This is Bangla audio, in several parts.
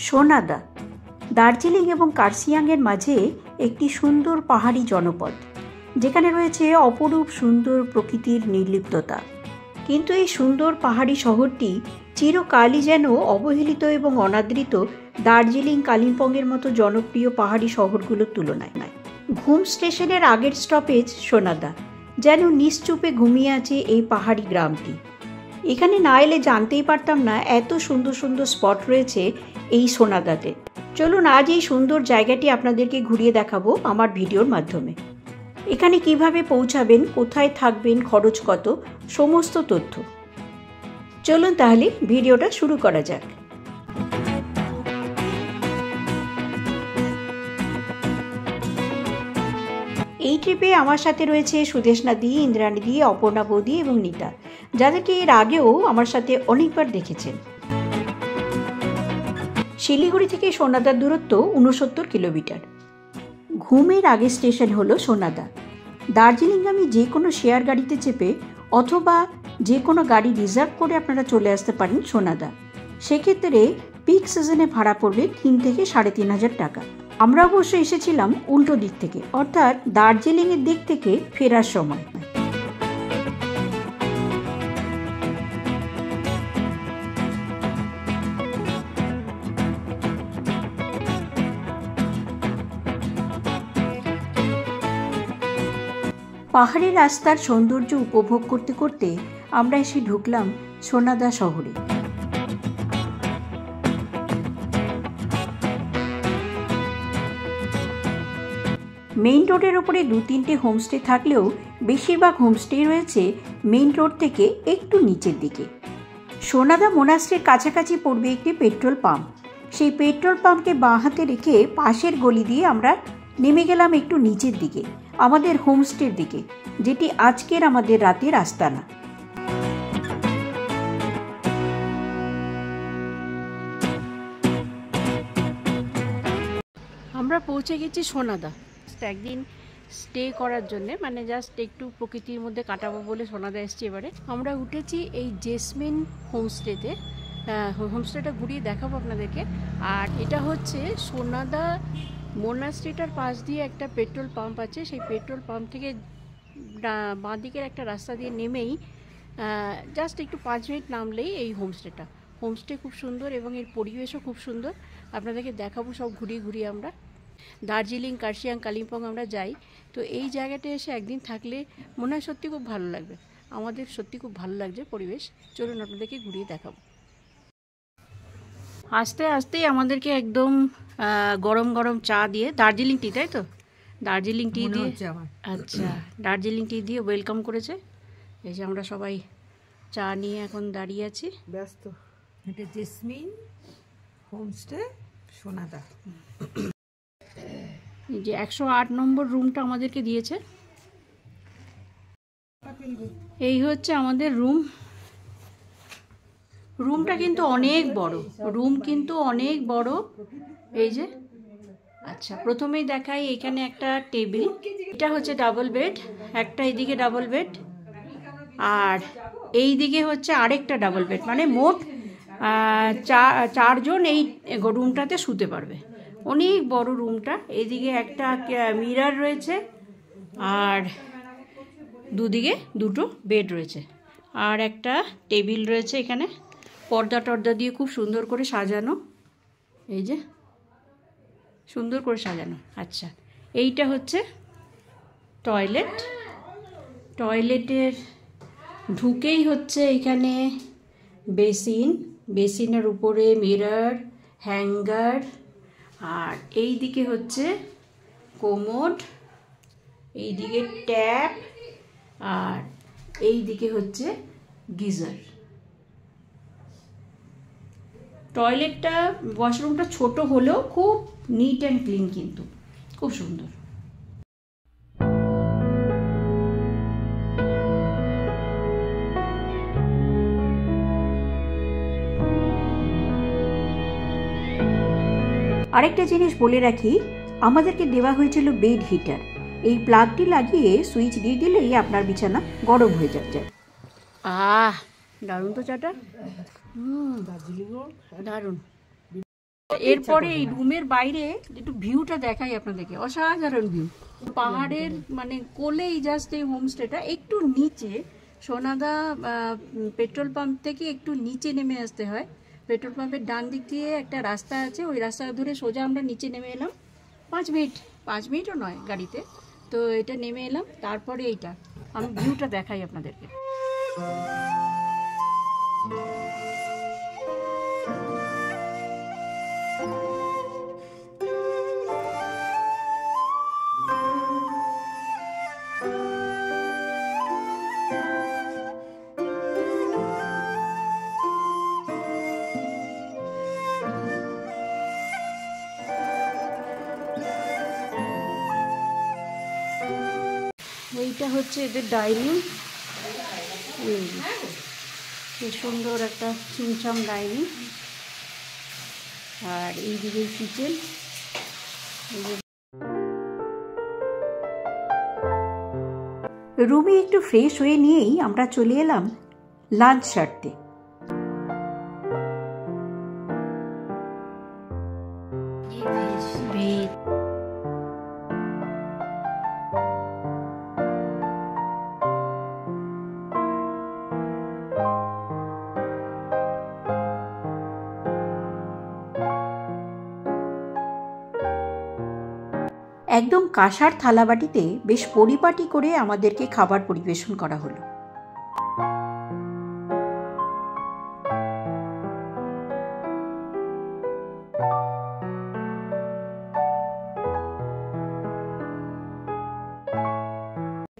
সোনাদা দার্জিলিং এবং কার্শিয়াংয়ের মাঝে একটি সুন্দর পাহাড়ি জনপদ, যেখানে রয়েছে অপরূপ সুন্দর প্রকৃতির নির্লিপ্ততা। কিন্তু এই সুন্দর পাহাড়ি শহরটি চিরকালই যেন অবহেলিত এবং অনাদৃত দার্জিলিং, কালিম্পংয়ের মতো জনপ্রিয় পাহাড়ি শহরগুলোর তুলনায়। ঘুম স্টেশনের আগের স্টপেজ সোনাদা, যেন নিশ্চুপে ঘুমিয়ে আছে এই পাহাড়ি গ্রামটি। এখানে না এলে জানতেই পারতাম না এত সুন্দর সুন্দর স্পট রয়েছে এই সোনাদাতে। চলুন আজ এই সুন্দর জায়গাটি আপনাদেরকে ঘুরিয়ে দেখাবো আমার ভিডিওর মাধ্যমে। এখানে কিভাবে পৌঁছাবেন, কোথায় থাকবেন, খরচ কত, সমস্ত তথ্য। চলুন তাহলে ভিডিওটা শুরু করা যাক। এই ট্রিপে আমার সাথে রয়েছে সুদেশনা দি, ইন্দ্রাণী দি, অপর্ণা বৌদি এবং নিতা, যাদেরকে এর আগেও আমার সাথে অনেকবার দেখেছেন। শিলিগুড়ি থেকে সোনাদার দূরত্ব 69 কিলোমিটার। ঘুমের আগে স্টেশন হলো সোনাদা। দার্জিলিংগামী যে কোনো শেয়ার গাড়িতে চেপে অথবা যে কোনো গাড়ি রিজার্ভ করে আপনারা চলে আসতে পারেন সোনাদা। সেক্ষেত্রে পিক সিজনে ভাড়া পড়বে 3 থেকে 3,500 টাকা। আমরা অবশ্য এসেছিলাম উল্টো দিক থেকে, অর্থাৎ দার্জিলিংয়ের দিক থেকে ফেরার সময়। পাহাড়ি রাস্তার সৌন্দর্য উপভোগ করতে করতে আমরা এসে ঢুকলাম সোনাদা শহরে। মেইন রোডের ওপরে 2-3টে হোমস্টে থাকলেও বেশিরভাগ হোমস্টে রয়েছে মেইন রোড থেকে একটু নিচের দিকে। সোনাদা মোনাস্ট্রির কাছাকাছি পড়বে একটি পেট্রোল পাম্প। সেই পেট্রোল পাম্পকে বাঁ হাতে রেখে পাশের গলি দিয়ে আমরা নেমে গেলাম একটু নিচের দিকে, আমাদের হোমস্টের দিকে, যেটি আজকের আমাদের রাতের আস্তানা। আমরা পৌঁছে গেছি সোনাদা। একদিন স্টে করার জন্যে, মানে জাস্ট একটু প্রকৃতির মধ্যে কাটাবো বলে সোনাদা এসছি। এবারে আমরা উঠেছি এই জেসমিন হোমস্টেতে। হোমস্টেটা ঘুরিয়ে দেখাবো আপনাদেরকে। আর এটা হচ্ছে সোনাদা মোনাস্ট্রিটার পাশ দিয়ে একটা পেট্রোল পাম্প আছে। সেই পেট্রোল পাম্প থেকে বাঁ দিকের একটা রাস্তা দিয়ে নেমেই জাস্ট একটু 5 মিনিট নামলেই এই হোমস্টেটা। হোমস্টে খুব সুন্দর এবং এর পরিবেশও খুব সুন্দর। আপনাদেরকে দেখাবো সব ঘুরিয়ে ঘুরিয়ে। আমরা দার্জিলিং, কার্শিয়াং, কালিম্পং আমরা যাই, তো এই জায়গাটা এসে একদিন থাকলে মনে হয় সত্যি খুব ভালো লাগবে। আমাদের সত্যি খুব ভালো লাগছে পরিবেশ। চলুন আপনাদেরকে ঘুরিয়ে দেখাবো। আস্তে আস্তেই আমাদেরকে একদম গরম গরম চা দিয়ে, দার্জিলিং টি, তাই তো? দার্জিলিং টি দিয়ে, আচ্ছা, দার্জিলিং টি দিয়ে ওয়েলকাম করেছে। এই যে আমরা সবাই চা নিয়ে এখন দাঁড়িয়ে আছি ব্যস্ত। এটা জেসমিন হোমস্টে সোনাদা। এই যে 108 নম্বর রুমটা আমাদেরকে দিয়েছে। এই হচ্ছে আমাদের রুম। রুমটা কিন্তু অনেক বড়, রুম কিন্তু অনেক বড়। এই যে, আচ্ছা, প্রথমেই দেখাই এখানে একটা টেবিল। এটা হচ্ছে ডাবল বেড, একটা এদিকে ডাবল বেড আর এই দিকে হচ্ছে আরেকটা ডাবল বেড, মানে মোট 4 জন এই রুমটাতে শুতে পারবে। অনেক বড় রুমটা। এইদিকে একটা মিরর রয়েছে আর দুদিকে 2টো বেড রয়েছে আর একটা টেবিল রয়েছে। এখানে পর্দা টর্দা দিয়ে খুব সুন্দর করে সাজানো, এই যে সুন্দর করে সাজানো। আচ্ছা, এইটা হচ্ছে টয়লেট। টয়লেটের ঢুকেই হচ্ছে এখানে বেসিন, বেসিনের উপরে মিরর, হ্যাঙ্গার, আর এই দিকে হচ্ছে কোমোড, এই দিকে ট্যাপ, আর এই দিকে হচ্ছে গিজার। টয়লেটটা, ওয়াশরুমটা ছোট হলেও খুব নিট অ্যান্ড ক্লিন, কিন্তু খুব সুন্দর। আরেকটা জিনিস বলে রাখি, আমাদেরকে দেওয়া হয়েছিল বেড হিটার। এই প্লাগটি লাগিয়ে সুইচ দিয়ে দিলেই আপনার বিছানা গরম হয়ে যাবে। দারুণ তো চাটা। দারুণ। এরপরে এই রুমের বাইরে একটু ভিউটা দেখাই আপনাদেরকে, অসাধারণ ভিউ। পাহাড়ের মানে কোলেই জাস্ট এই হোমস্টেটা, একটু নিচে সোনাদা পেট্রোল পাম্প থেকে একটু নিচে নেমে আসতে হয়। পেট্রোল পাম্পের ডান দিক দিয়ে একটা রাস্তা আছে, ওই রাস্তা ধরে সোজা আমরা নিচে নেমে এলাম। 5 মিনিটও নয় গাড়িতে। তো এটা নেমে এলাম, তারপরে এইটা আমি ভিউটা দেখাই আপনাদেরকে। এইটা হচ্ছে এদের ডাইনিং, কি সুন্দর একটা ছিমছাম ডাইনিং। আর এইদিকে কিচেন। রুমে একটু ফ্রেশ হয়ে নিয়েই আমরা চলে এলাম লাঞ্চ সারতে। একদম কাঁসার থালাবাটিতে বেশ পরিপাটি করে আমাদেরকে খাবার পরিবেশন করা হলো।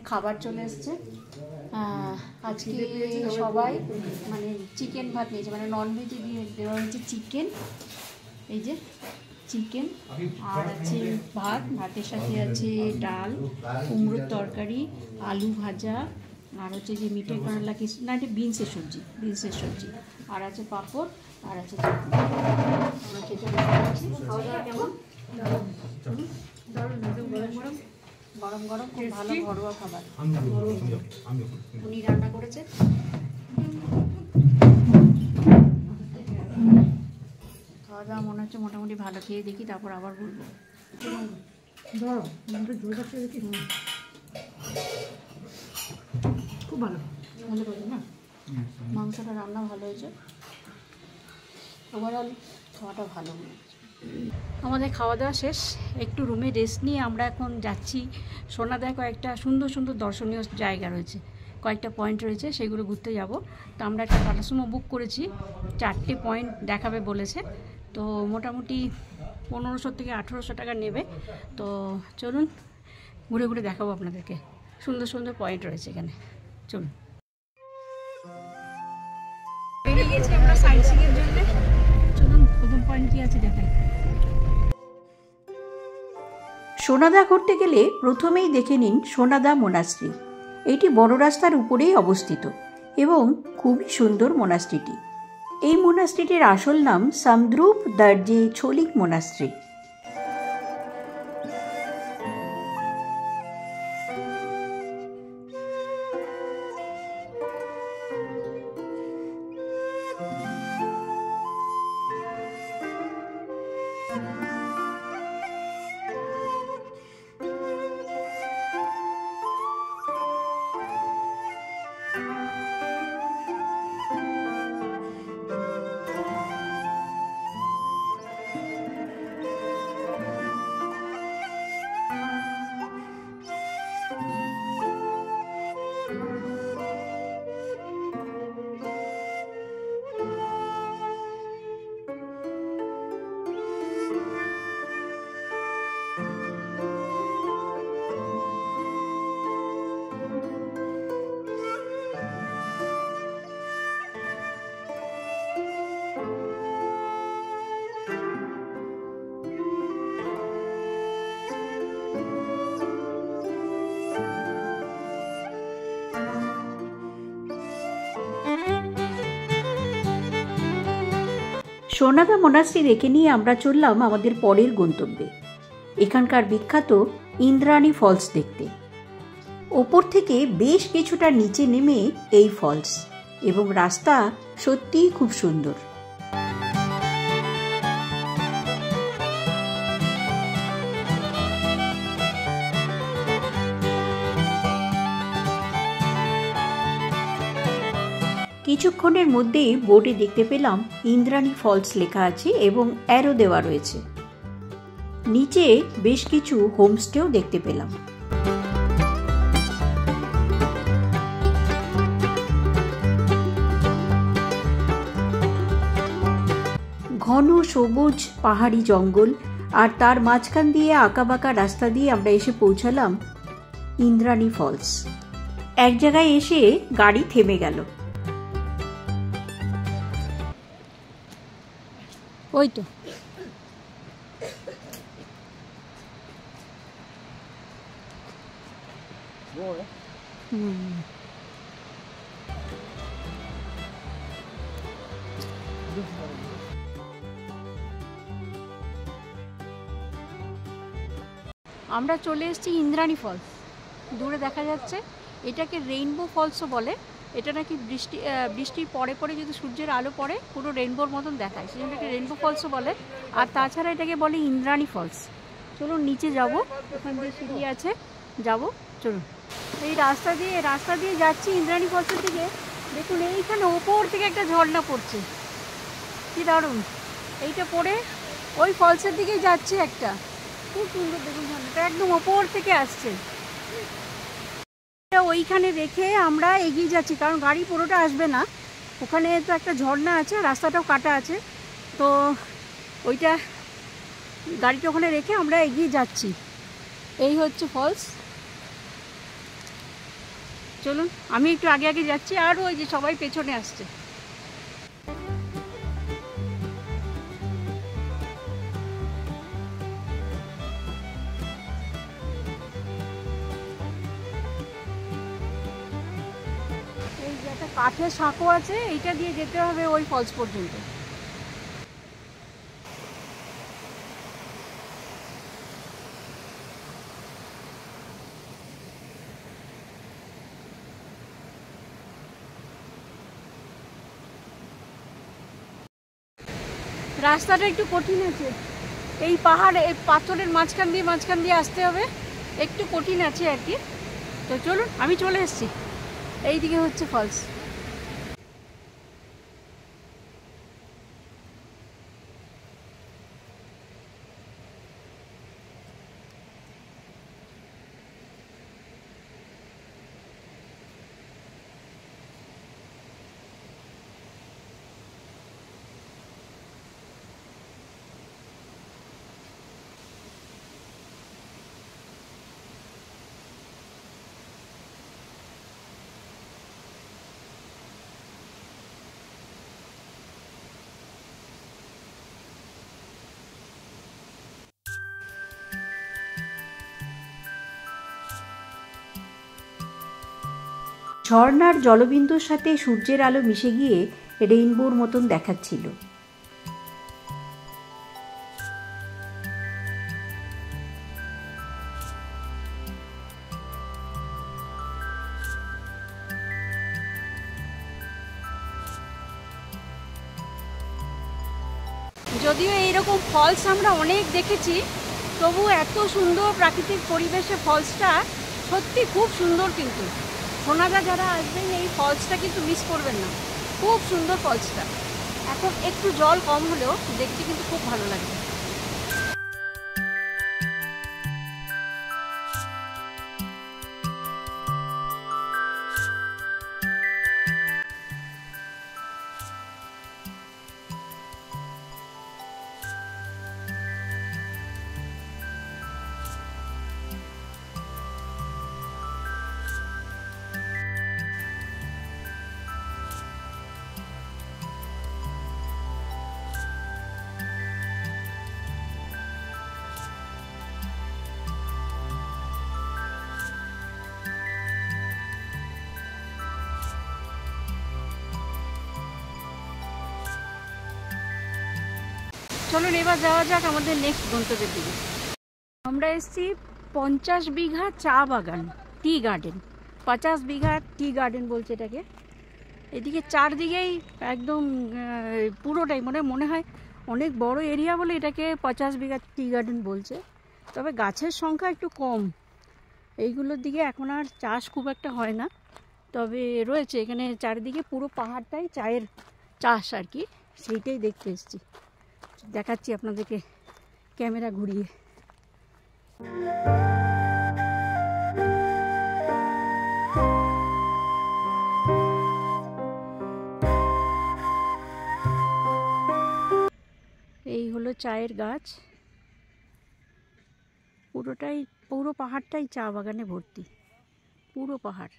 খাবার চলে এসছে। আজকে সবাই মানে চিকেন ভাত নিয়েছে, মানে ননভেজে দিয়ে দেওয়া হয়েছে চিকেন। এই যে চিকেন, আর আছে ভাত, ভাতের সাথে আছে ডাল, কুমড়োর তরকারি, আলু ভাজা, আর হচ্ছে যে মিঠে কারলা কি না, এটা বিনসের সবজি, আর আছে পাঁপড়, আর আছে চাটনি। আমরা খেতে বসে খাওয়া দাওয়া কেমন? গরম গরম খুব ভালো ঘরোয়া খাবার উনি রান্না করেছে। খাওয়া দাওয়া মনে হচ্ছে মোটামুটি ভালো, খেয়ে দেখি তারপর আবার বলবো। খুব ভালো ভালো করে না, মাংসটা রান্না ভালো হয়েছে, ওভারঅল খাওয়াটা ভালো হয়েছে। আমাদের খাওয়া দাওয়া শেষ, একটু রুমে রেস্ট নিয়ে আমরা এখন যাচ্ছি সোনাদায়। কয়েকটা সুন্দর সুন্দর দর্শনীয় জায়গা রয়েছে, কয়েকটা পয়েন্ট রয়েছে, সেগুলো ঘুরতে যাব। তো আমরা একটা টাটা সুমো বুক করেছি, 4টে পয়েন্ট দেখাবে বলেছে। তো মোটামুটি 1500 থেকে 1800 টাকা নেবে। তো চলুন ঘুরে ঘুরে দেখাবো আপনাদেরকে, সুন্দর সুন্দর পয়েন্ট রয়েছে এখানে। চলুন, বেরিয়ে গেছি আমরা সাইট সিইংয়ের জন্য। চলুন প্রথম পয়েন্ট কি আছে দেখাই। সোনাদা ঘুরতে গেলে প্রথমেই দেখে নিন সোনাদা মোনাস্ট্রি। এটি বড় রাস্তার উপরেই অবস্থিত এবং খুবই সুন্দর মোনাস্ট্রিটি। এই মোনাস্ট্রিটির আসল নাম সামদ্রুপ দার্জে ছোলিক মোনাস্ট্রি। সোনাদা মোনাস্ট্রি দেখে নিয়ে আমরা চললাম আমাদের পরের গন্তব্যে, এখানকার বিখ্যাত ইন্দ্রাণী ফলস দেখতে। ওপর থেকে বেশ কিছুটা নিচে নেমে এই ফলস, এবং রাস্তা সত্যিই খুব সুন্দর। কিছুক্ষণের মধ্যেই বোর্ডে দেখতে পেলাম ইন্দ্রাণী ফলস লেখা আছে এবং অ্যারো দেওয়া রয়েছে। নিচে বেশ কিছু হোমস্টেও দেখতে পেলাম। ঘন সবুজ পাহাড়ি জঙ্গল আর তার মাঝখান দিয়ে আঁকাবাঁকা রাস্তা দিয়ে আমরা এসে পৌঁছালাম ইন্দ্রাণী ফলস। এক জায়গায় এসে গাড়ি থেমে গেল। ওই তো আমরা চলে এসেছি ইন্দ্রাণী ফলস। দূরে দেখা যাচ্ছে, এটাকে রেইনবো ফলসও বলে। এটা নাকি বৃষ্টির পরে পরে যদি সূর্যের আলো পড়ে পুরো রেইনবোর মতন দেখায়, সেই জন্য এটাকে রেইনবো ফলসও বলে। আর তাছাড়া এটাকে বলে ইন্দ্রাণী ফলস। চলুন নিচে যাব, ওখান দিয়ে সিঁড়ি আছে, যাব চলুন। এই রাস্তা দিয়ে যাচ্ছি ইন্দ্রাণী ফলসের দিকে। দেখুন এইখানে ওপর থেকে একটা ঝর্ণা পড়ছে, কি দারুণ। এইটা পড়ে ওই ফলসের দিকেই যাচ্ছে একটা, খুব সুন্দর। দেখুন ঝর্ণাটা একদম ওপর থেকে আসছে। ওইখানে রেখে আমরা এগিয়ে যাচ্ছি, কারণ গাড়ি পুরোটা আসবে না। ওখানে তো একটা ঝর্ণা আছে, রাস্তাটাও কাটা আছে, তো ওইটা গাড়িটা ওখানে রেখে আমরা এগিয়ে যাচ্ছি। এই হচ্ছে ফলস। চলুন, আমি একটু আগে আগে যাচ্ছি, আর ওই যে সবাই পেছনে আসছে। এই যে একটা কাঠের সাঁকো আছে, এইটা দিয়ে যেতে হবে ওই ফলস পর্যন্ত। রাস্তাটা একটু কঠিন আছে, এই পাহাড় এই পাথরের মাঝখান দিয়ে আসতে হবে, একটু কঠিন আছে আর কি। তো চলুন, আমি চলে এসেছি, এইদিকে হচ্ছে ফলস। ঝর্ণার জলবিন্দুর সাথে সূর্যের আলো মিশে গিয়ে রেইনবোর মতন দেখাচ্ছিল। যদিও এইরকম ফলস আমরা অনেক দেখেছি, তবু এত সুন্দর প্রাকৃতিক পরিবেশে ফলসটা সত্যি খুব সুন্দর। কিন্তু সোনাদা যারা আসবেন এই ফলসটা কিন্তু মিস করবেন না, খুব সুন্দর ফলসটা। এখন একটু জল কম হলেও দেখতে কিন্তু খুব ভালো লাগবে। চলুন এবার যাওয়া যাক আমাদের নেক্সট গন্তব্যের দিকে। আমরা এসেছি 50 বিঘা চা বাগান, টি গার্ডেন। 50 বিঘা টি গার্ডেন বলছে এটাকে। এদিকে চারদিকেই একদম পুরোটাই মনে হয় অনেক বড় এরিয়া বলে এটাকে 50 বিঘা টি গার্ডেন বলছে। তবে গাছের সংখ্যা একটু কম, এইগুলোর দিকে এখন আর চাষ খুব একটা হয় না, তবে রয়েছে এখানে চারিদিকে পুরো পাহাড়টাই চায়ের চাষ আর কি, সেইটাই দেখতে এসেছি। দেখাচ্ছি আপনাদেরকে ক্যামেরা ঘুরিয়ে। এই হলো চায়ের গাছ, পুরো পাহাড়টাই চা বাগানে ভর্তি, পুরো পাহাড়।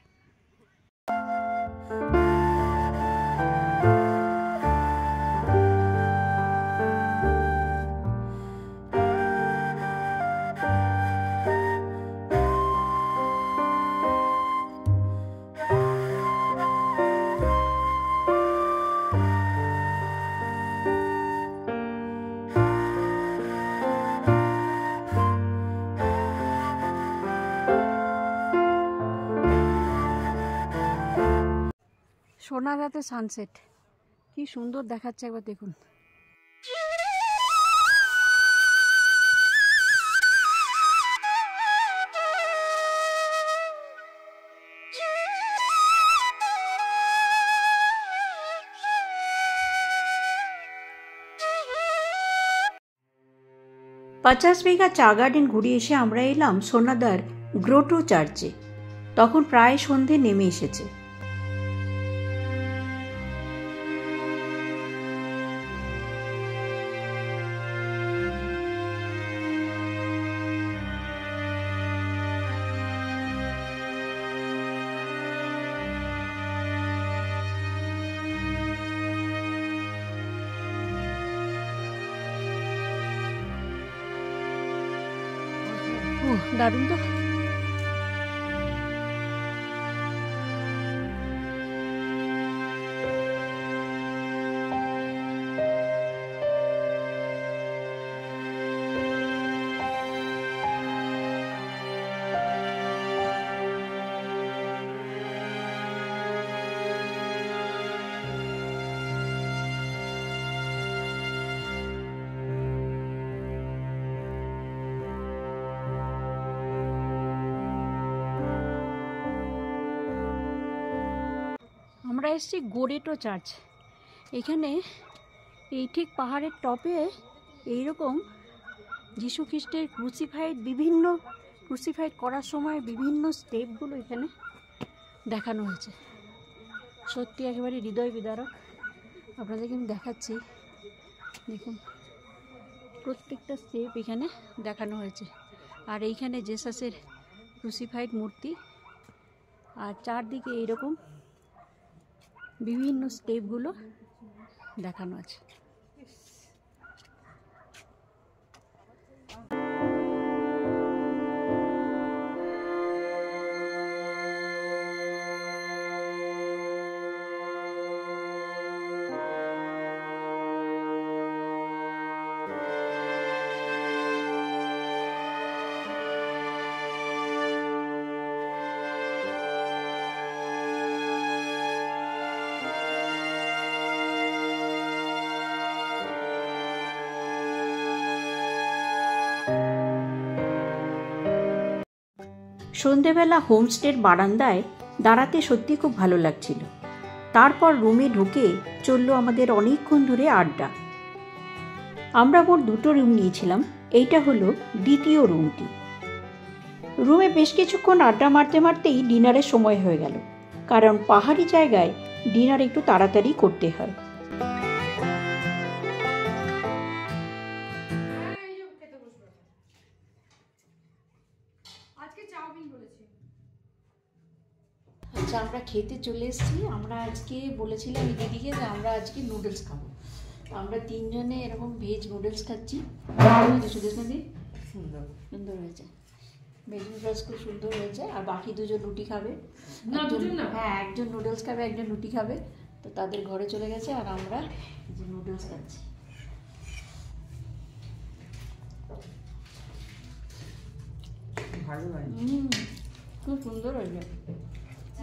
সোনাদাতে সানসেট কি সুন্দর দেখাচ্ছে, একবার দেখুন। पचास बीघा चा गार्डन घुरिয়ে এসে আমরা এলাম সোনাদার গ্রোটো চার্চে। তখন প্রায় সন্ধে নেমে এসেছে। দারুণ তো। আমরা এসেছি গোরেটো চার্চ। এখানে এই ঠিক পাহাড়ের টপে এইরকম যিশু খ্রিস্টের ক্রুসিফাইড করার সময় বিভিন্ন স্টেপগুলো এখানে দেখানো হয়েছে। সত্যি একেবারে হৃদয় বিদারক। আপনাদেরকে আমি দেখাচ্ছি, দেখুন প্রত্যেকটা স্টেপ এখানে দেখানো হয়েছে। আর এইখানে জেসাসের ক্রুসিফাইড মূর্তি, আর চারদিকে এইরকম বিভিন্ন স্টেপগুলো দেখানো আছে। সন্ধেবেলা হোমস্টের বারান্দায় দাঁড়াতে সত্যি খুব ভালো লাগছিল। তারপর রুমে ঢুকে চলল আমাদের অনেকক্ষণ ধরে আড্ডা। আমরা মোট 2টো রুম নিয়েছিলাম, এইটা হলো দ্বিতীয় রুমটি। রুমে বেশ কিছুক্ষণ আড্ডা মারতে মারতেই ডিনারের সময় হয়ে গেল, কারণ পাহাড়ি জায়গায় ডিনার একটু তাড়াতাড়ি করতে হয়। আচ্ছা, আমরা খেতে চলে এসেছি। আমরা আজকে বলেছিলাম দিদিকে যে আমরা আজকে নুডলস খাবো। আমরা 3 জনে এরকম ভেজ নুডলস খাচ্ছি। সুন্দর সুন্দর হয়েছে, ভেজ নুডলস খুব সুন্দর হয়েছে। আর বাকি 2 জন রুটি খাবে। হ্যাঁ, একজন নুডলস খাবে, একজন রুটি খাবে। তো তাদের ঘরে চলে গেছে, আর আমরা যে নুডলস খাচ্ছি। খুব সুন্দর হয়েছে,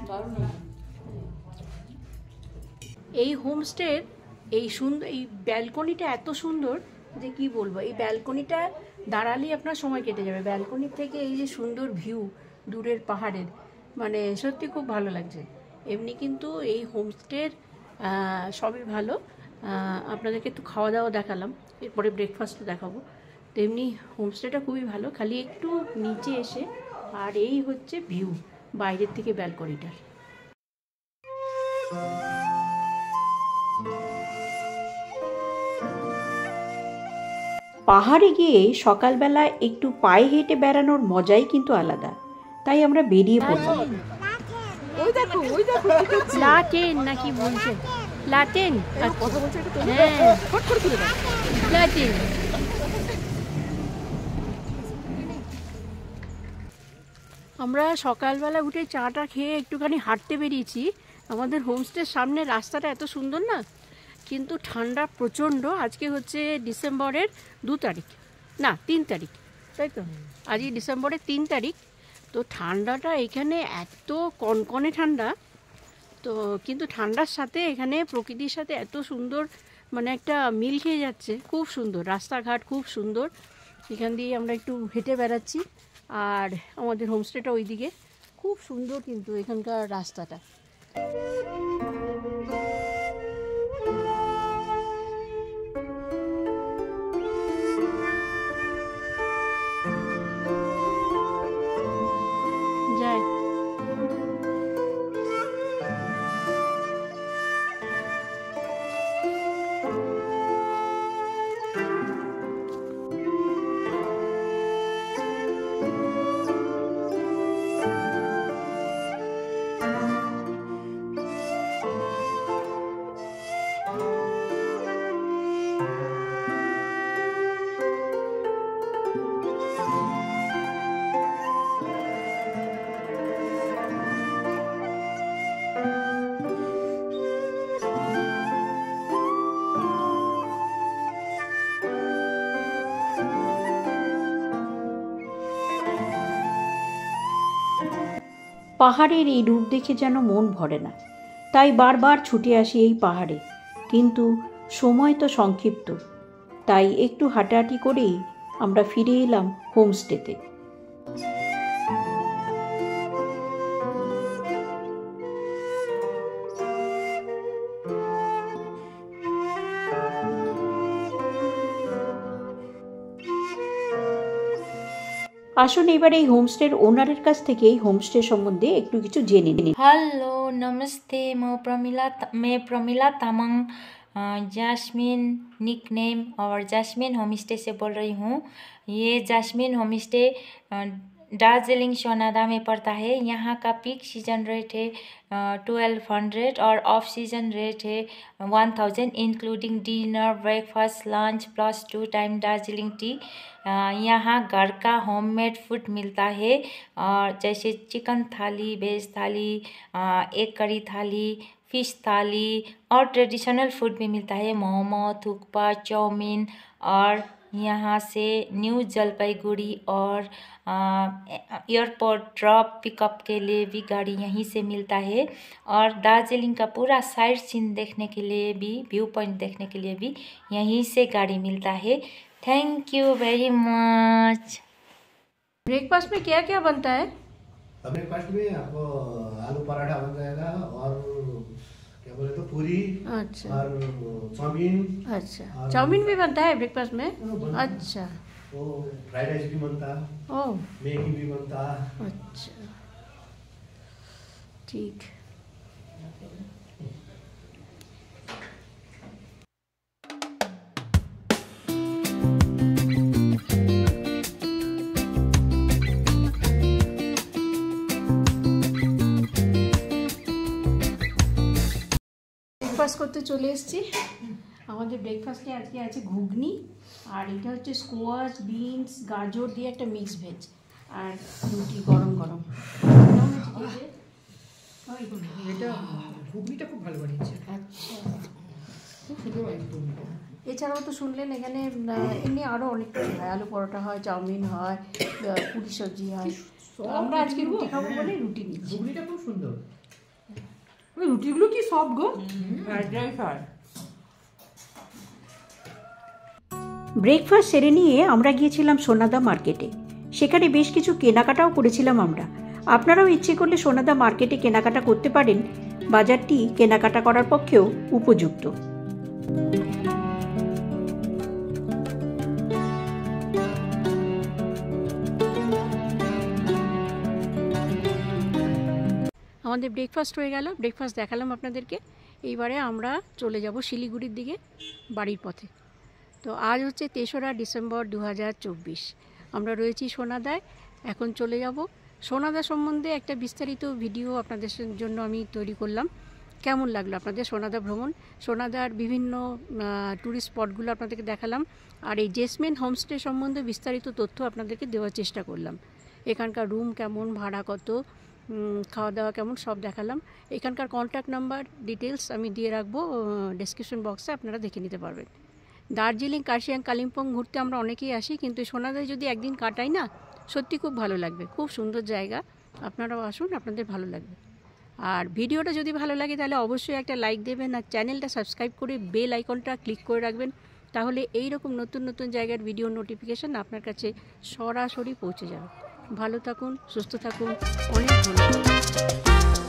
দারুণ হয়েছে। এই হোমস্টের এই ব্যালকনিটা এত সুন্দর যে কি বলবো। এই ব্যালকনিটা দাঁড়ালেই আপনার সময় কেটে যাবে। ব্যালকনির থেকে এই যে সুন্দর ভিউ দূরের পাহাড়ের, মানে সত্যি খুব ভালো লাগছে। এমনি কিন্তু এই হোমস্টের সবই ভালো। আপনাদেরকে একটু খাওয়া দাওয়া দেখালাম, এরপরে ব্রেকফাস্টও দেখাবো। তো এমনি হোমস্টেটা খুবই ভালো, খালি একটু নিচে এসে। আর এই হচ্ছে ভিউ বাইরের থেকে ব্যালকনিটার। পাহাড়ে গিয়ে সকালবেলা একটু পায়ে হেঁটে বেড়ানোর মজাই কিন্তু আলাদা, তাই আমরা বেরিয়ে পড়লাম। ওই দেখো লাটেন নাকি বলছে? লাটেন কথা বলছে, একটা হ্যাঁ, ফট করে তুলে দাও। লাটেন। আমরা সকালবেলা উঠে চাটা খেয়ে একটুখানি হাঁটতে বেরিয়েছি। আমাদের হোমস্টের সামনে রাস্তাটা এত সুন্দর না, কিন্তু ঠান্ডা প্রচণ্ড। আজকে হচ্ছে ডিসেম্বরের 2 তারিখ, না 3 তারিখ, তাই তো? আজই ডিসেম্বরের 3 তারিখ। তো ঠান্ডাটা এখানে এত কনকনে ঠান্ডা, তো কিন্তু ঠান্ডার সাথে এখানে প্রকৃতির সাথে এত সুন্দর মানে একটা মিল খেয়ে যাচ্ছে। খুব সুন্দর রাস্তাঘাট, খুব সুন্দর। এখান দিয়ে আমরা একটু হেঁটে বেড়াচ্ছি, আর আমাদের হোমস্টেটা ওইদিকে। খুব সুন্দর কিন্তু এখানকার রাস্তাটা। যাই পাহাড়ের এই রূপ দেখে যেন মন ভরে না, তাই বারবার ছুটে আসি এই পাহাড়ে। কিন্তু সময় তো সংক্ষিপ্ত, তাই একটু হাঁটাহাঁটি করেই আমরা ফিরে এলাম হোমস্টেতে। আসুন এবার এই হোমস্টের ওনারের কাছ থেকে এই হোমস্টে সম্বন্ধে একটু কিছু জেনে নিন। हेलो नमस्ते, मैं प्रमिला तामाङ, जैस्मिन निकनेम और जैस्मिन होमस्टे से बोल रही हूँ। ये जैस्मिन होमस्टे दार्जिलिंग सोनादा में पड़ता है। यहाँ का पीक सीजन रेट है 1200 और ऑफ सीजन रेट है 1000, including dinner, breakfast, lunch plus 2 time Darjeeling T. यहाँ घर का होममेड फूड मिलता है, और जैसे चिकन थाली, वेज थाली, एग करी थाली, फिश थाली, और ट्रेडिशनल फूड भी मिलता है, मोमो, थुक्पा, चाउमीन। और यहाँ से न्यू जलपाईगुड़ी और एयरपोर्ट ड्रॉप पिकअप के लिए भी गाड़ी यहीं से मिलता है। और दार्जिलिंग का पूरा साइट सीन देखने के लिए भी, व्यू पॉइंट देखने के लिए भी यहीं से गाड़ी मिलता है। Thank you very much. Breakfast में क्या क्या बनता है? ब्रेकफास्ट में आपको आलू पराठा बन जाएगा, और क्या बोले तो पूरी, अच्छा और चाउमीन। अच्छा, चाउमीन भी बनता है ब्रेकफास्ट में? बनता है। अच्छा, वो फ्राइड राइस भी बनता, ओह मैगी भी बनता। अच्छा, ठीक। ব্রেকফাস্ট করতে চলে এসেছি। আমাদের ব্রেকফাস্টে আজকে আছে ঘুগনি, আর এটা হচ্ছে স্কোয়াশ, বিনস, গাজর দিয়ে একটা মিক্স ভেজ, আর রুটি গরম গরম। এটা ঘুগনিটা খুব ভালো বানিয়েছে। আচ্ছা, খুব সুন্দর বানিয়েছে ঘুগনিটা। এছাড়াও তো শুনলেন এখানে এমনি আরও অনেক কিছু হয়, আলু পরোটা হয়, চাউমিন হয়, পুরি সবজি হয়। তো আমরা আজকে রুটি খাবো বলে রুটি নিচ্ছি। ঘুগনিটা খুব সুন্দর। ওই রুটিগুলো কি সব গো? ফ্রাইড রাইস হয়। ব্রেকফাস্ট সেরে নিয়ে আমরা গিয়েছিলাম সোনাদা মার্কেটে। সেখানে বেশ কিছু কেনাকাটাও করেছিলাম আমরা। আপনারাও ইচ্ছে করলে সোনাদা মার্কেটে কেনাকাটা করতে পারেন। বাজারটি কেনাকাটা করার পক্ষেও উপযুক্ত। আমাদের ব্রেকফাস্ট হয়ে গেল, ব্রেকফাস্ট দেখালাম আপনাদেরকে। এইবারে আমরা চলে যাব শিলিগুড়ির দিকে বাড়ির পথে। তো আজ হচ্ছে 3রা ডিসেম্বর 2024। আমরা রয়েছি সোনাদায়। এখন চলে যাব সোনাদা সম্বন্ধে একটা বিস্তারিত ভিডিও আপনাদের জন্য আমি তৈরি করলাম। কেমন লাগলো আপনাদের সোনাদা ভ্রমণ? সোনাদার বিভিন্ন ট্যুরিস্ট স্পটগুলো আপনাদেরকে দেখালাম, আর এই জেসমিন হোমস্টে সম্বন্ধে বিস্তারিত তথ্য আপনাদেরকে দেওয়ার চেষ্টা করলাম। এখানকার রুম কেমন, ভাড়া কত, খাওয়া দাওয়া কেমন, সব দেখালাম। এখানকার কন্ট্যাক্ট নাম্বার ডিটেলস আমি দিয়ে রাখবো ডেসক্রিপশন বক্সে, আপনারা দেখে নিতে পারবেন। দার্জিলিং, কার্শিয়াং, কালিম্পং ঘুরতে আমরা অনেকেই আসি, কিন্তু সোনাদায় যদি একদিন কাটাই না, সত্যি খুব ভালো লাগবে। খুব সুন্দর জায়গা, আপনারাও আসুন, আপনাদের ভালো লাগবে। আর ভিডিওটা যদি ভালো লাগে তাহলে অবশ্যই একটা লাইক দেবেন, আর চ্যানেলটা সাবস্ক্রাইব করে বেল আইকনটা ক্লিক করে রাখবেন। তাহলে এই রকম নতুন নতুন জায়গার ভিডিও নোটিফিকেশান আপনার কাছে সরাসরি পৌঁছে যাবে। ভালো থাকুন, সুস্থ থাকুন, অনেক ধন্যবাদ।